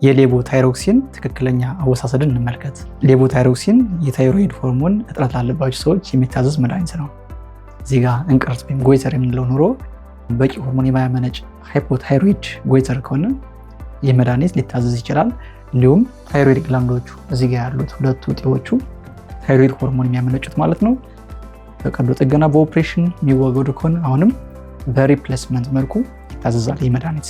የሌቮታይሮክሲን ትክክለኛ አወሳሰድን እንመልከት። ሌቮታይሮክሲን የታይሮይድ ሆርሞን እጥረት ላለባቸው ሰዎች የሚታዘዝ መድኃኒት ነው። እዚህ ጋር እንቅርት ወይም ጎይተር የምንለው ኑሮ በቂ ሆርሞን የማያመነጭ ሃይፖታይሮይድ ጎይተር ከሆነ ይህ መድኃኒት ሊታዘዝ ይችላል። እንዲሁም ታይሮይድ ግላንዶቹ እዚህ ጋር ያሉት ሁለቱ እጢዎቹ ታይሮይድ ሆርሞን የሚያመነጩት ማለት ነው በቀዶ ጥገና በኦፕሬሽን የሚወገዱ ከሆነ አሁንም በሪፕሌስመንት መልኩ ይታዘዛል። ይህ መድኃኒት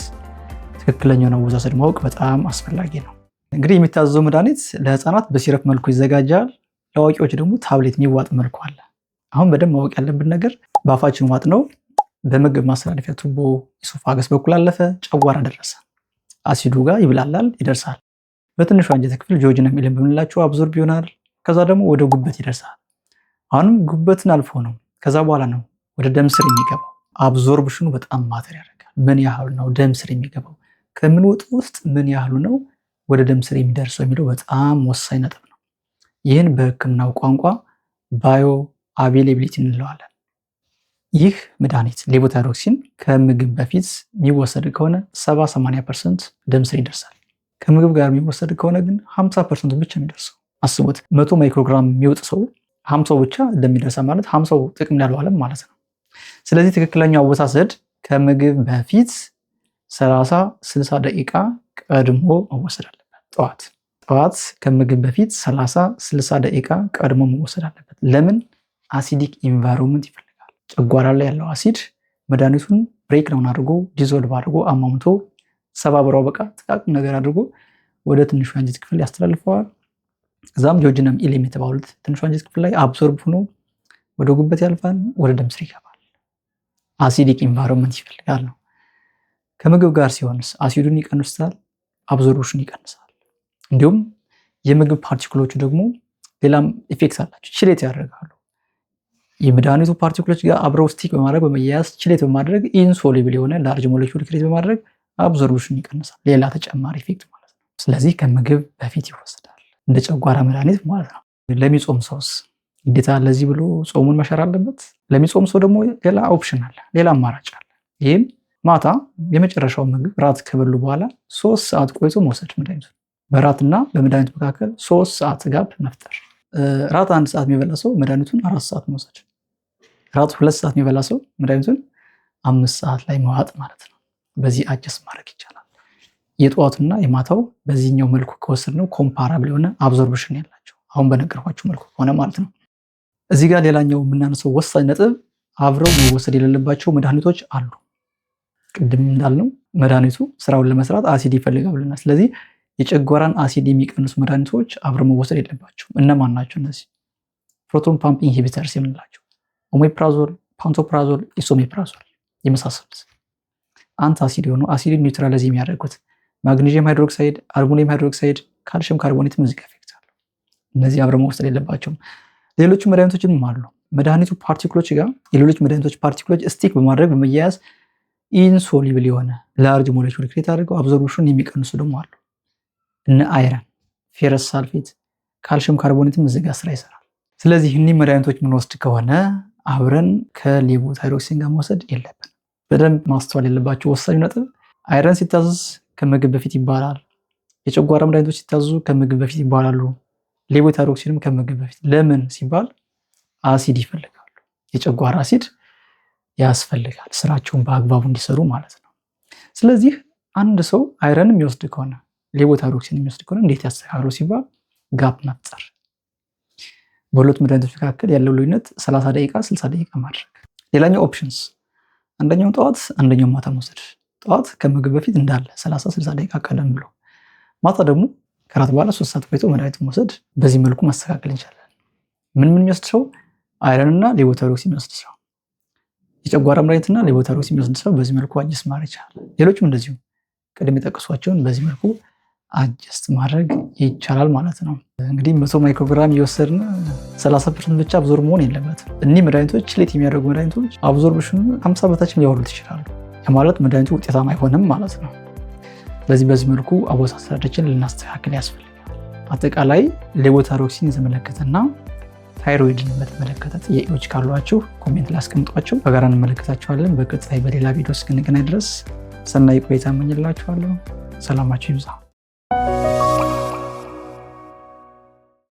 ትክክለኛውን አወሳሰድ ማወቅ በጣም አስፈላጊ ነው። እንግዲህ የሚታዘዘው መድኃኒት ለህፃናት በሲረፕ መልኩ ይዘጋጃል። ለአዋቂዎች ደግሞ ታብሌት የሚዋጥ መልኩ አለ። አሁን በደንብ ማወቅ ያለብን ነገር በአፋችን ዋጥ ነው፣ በምግብ ማስተላለፊያ ቱቦ ኢሶፋገስ በኩል አለፈ፣ ጨጓራ ደረሰ፣ አሲዱ ጋር ይብላላል፣ ይደርሳል። በትንሹ አንጀት ክፍል ጂኦጂነም ኢለም በምንላቸው አብዞርብ ይሆናል። ከዛ ደግሞ ወደ ጉበት ይደርሳል። አሁንም ጉበትን አልፎ ነው ከዛ በኋላ ነው ወደ ደም ስር የሚገባው። አብዞርብሽኑ በጣም ማተር ያደርጋል። ምን ያህል ነው ደም ስር የሚገባው፣ ከምንወጡ ውስጥ ምን ያህሉ ነው ወደ ደም ስር የሚደርሰው የሚለው በጣም ወሳኝ ነጥብ ነው። ይህን በህክምናው ቋንቋ ባዮ አቬይላቢሊቲ እንለዋለን። ይህ መድኃኒት ሌቮታይሮክሲን ከምግብ በፊት የሚወሰድ ከሆነ 70-80% ደም ስር ይደርሳል። ከምግብ ጋር የሚወሰድ ከሆነ ግን 50% ብቻ የሚደርሰው። አስቡት 100 ማይክሮግራም የሚወጥ ሰው 50 ብቻ እንደሚደርሳ ማለት 50 ጥቅም ላይ አልዋለም ማለት ነው። ስለዚህ ትክክለኛው አወሳሰድ ከምግብ በፊት 30-60 ደቂቃ ቀድሞ መወሰድ አለበት። ጠዋት ከምግብ በፊት 30-60 ደቂቃ ቀድሞ መወሰድ አለበት። ለምን? አሲዲክ ኢንቫይሮንመንት ይፈልጋል። ጨጓራ ላይ ያለው አሲድ መድኃኒቱን ብሬክ ዳውን አድርጎ ዲዞልቭ አድርጎ አሟምቶ ሰባብራው በቃ ጥቃቅን ነገር አድርጎ ወደ ትንሹ አንጀት ክፍል ያስተላልፈዋል። እዛም ጂኦጂነም ኢለም የተባሉት ትንሹ አንጀት ክፍል ላይ አብሶርብ ሆኖ ወደ ጉበት ያልፋል፣ ወደ ደም ስር ይገባል። አሲዲክ ኢንቫይሮንመንት ይፈልጋል ነው። ከምግብ ጋር ሲሆንስ አሲዱን ይቀንሳል፣ አብዞርብሽን ይቀንሳል። እንዲሁም የምግብ ፓርቲክሎቹ ደግሞ ሌላም ኢፌክት አላቸው፣ ችሌት ያደርጋሉ። የመድኃኒቱ ፓርቲክሎች ጋር አብረው ስቲክ በማድረግ በመያያዝ ችሌት በማድረግ ኢንሶሉብል የሆነ ላርጅ ሞሌኪውል ክሬት በማድረግ አብዞርብሽን ይቀንሳል። ሌላ ተጨማሪ ኢፌክት ማለት ነው። ስለዚህ ከምግብ በፊት ይወሰዳል፣ እንደ ጨጓራ መድኃኒት ማለት ነው። ለሚጾም ሰውስ ግዴታ ለዚህ ብሎ ጾሙን መሸር አለበት? ለሚጾም ሰው ደግሞ ሌላ ኦፕሽን አለ፣ ሌላ አማራጭ አለ። ይህም ማታ የመጨረሻው ምግብ ራት ከበሉ በኋላ 3 ሰዓት ቆይቶ መውሰድ መድኃኒቱ። በራትና በመድኃኒቱ መካከል 3 ሰዓት ጋፕ መፍጠር። ራት 1 ሰዓት የሚበላ ሰው መድኃኒቱን 4 ሰዓት መውሰድ። ራት 2 ሰዓት የሚበላ ሰው መድኃኒቱን 5 ሰዓት ላይ መዋጥ ማለት ነው። በዚህ አጀስት ማድረግ ይቻላል። የጠዋቱና የማታው በዚህኛው መልኩ ከወሰድነው ኮምፓራብል የሆነ አብዞርብሽን ያላቸው አሁን በነገርኳችሁ መልኩ ሆነ ማለት ነው። እዚህ ጋር ሌላኛው የምናነሳው ወሳኝ ነጥብ አብረው መወሰድ የሌለባቸው መድኃኒቶች አሉ። ቅድም እንዳልነው መድኃኒቱ ስራውን ለመስራት አሲድ ይፈልጋል ብለናል። ስለዚህ የጨጓራን አሲድ የሚቀንሱ መድኃኒቶች አብረው መወሰድ የለባቸው። እነማን ናቸው እነዚህ? ፕሮቶን ፓምፕ ኢንሂቢተርስ የምንላቸው ኦሜፕራዞል፣ ፓንቶፕራዞል፣ ኢሶሜፕራዞል የመሳሰሉት አንታሲድ የሆኑ አሲድን ኒውትራላይዝ የሚያደርጉት ማግኔዥየም ሃይድሮክሳይድ፣ አልሙኒየም ሃይድሮክሳይድ፣ ካልሽየም ካርቦኔትም እዚህ ጋር ኢፌክት አለው። እነዚህ አብረው መወሰድ የለባቸውም። ሌሎቹ መድኃኒቶችም አሉ። መድኃኒቱ ፓርቲክሎች ጋር የሌሎች መድኃኒቶች ፓርቲክሎች ስቲክ በማድረግ በመያያዝ ኢንሶሉብል የሆነ ላርጅ ሞሌኪውል ክሬት አድርገው አብዞርብሽን የሚቀንሱ ደግሞ አሉ። እነ አይረን፣ ፌረስ ሳልፌት፣ ካልሽየም ካርቦኔትም እዚህ ጋር ስራ ይሰራል። ስለዚህ እኒህ መድኃኒቶች የምንወስድ ከሆነ አብረን ከሌቮታይሮክሲን ጋር መውሰድ የለብን። በደንብ ማስተዋል ያለባቸው ወሳኝ ነጥብ አይረን ሲታዘዝ ከምግብ በፊት ይባላል። የጨጓራ መድኃኒቶች ሲታዘዙ ከምግብ በፊት ይባላሉ። ሌቮታይሮክሲንም ከምግብ በፊት። ለምን ሲባል አሲድ ይፈልጋሉ። የጨጓራ አሲድ ያስፈልጋል ስራቸውን በአግባቡ እንዲሰሩ ማለት ነው። ስለዚህ አንድ ሰው አይረን የሚወስድ ከሆነ ሌቮታይሮክሲን የሚወስድ ከሆነ እንዴት ያስተካክሉ ሲባል ጋፕ መፍጠር። በሁለቱ መድኃኒቶች መካከል ያለው ልዩነት 30 ደቂቃ 60 ደቂቃ ማድረግ። ሌላኛው ኦፕሽንስ አንደኛው ጠዋት አንደኛው ማታ መውሰድ። ጠዋት ከምግብ በፊት እንዳለ 30-60 ደቂቃ ቀደም ብሎ፣ ማታ ደግሞ ከራት በኋላ 3 ሰዓት ቆይቶ መድኃኒት መውሰድ። በዚህ መልኩ ማስተካከል እንችላለን። ምን የሚወስድ ሰው? አይረን እና ሌቮታይሮክሲን የሚወስድ ሰው፣ የጨጓራ መድኃኒትና ሌቮታይሮክሲን የሚወስድ ሰው በዚህ መልኩ አጀስት ማድረግ ይቻላል። ሌሎችም እንደዚሁ ቅድም የጠቀሷቸውን በዚህ መልኩ አጀስት ማድረግ ይቻላል ማለት ነው። እንግዲህ 100 ማይክሮግራም እየወሰድን 30% ብቻ አብዞርብ መሆን የለበትም። እኒህ መድኃኒቶች ችሌት የሚያደርጉ መድኃኒቶች አብዞርብሽኑ 50 በታችም ሊያወርዱት ይችላሉ። ማለት መድኃኒቱ ውጤታማ አይሆንም ማለት ነው። ስለዚህ በዚህ መልኩ አወሳሰዳችን ልናስተካክል ያስፈልጋል። አጠቃላይ ሌቮታይሮክሲን የተመለከተና ታይሮይድን በተመለከተ ጥያቄዎች ካሏችሁ ኮሜንት ላይ አስቀምጧቸው፣ በጋራ እንመለከታቸዋለን። በቀጣይ በሌላ ቪዲዮ እስክንገናኝ ድረስ ሰናይ ቆይታ እመኝላችኋለሁ። ሰላማችሁ ይብዛ። ነው።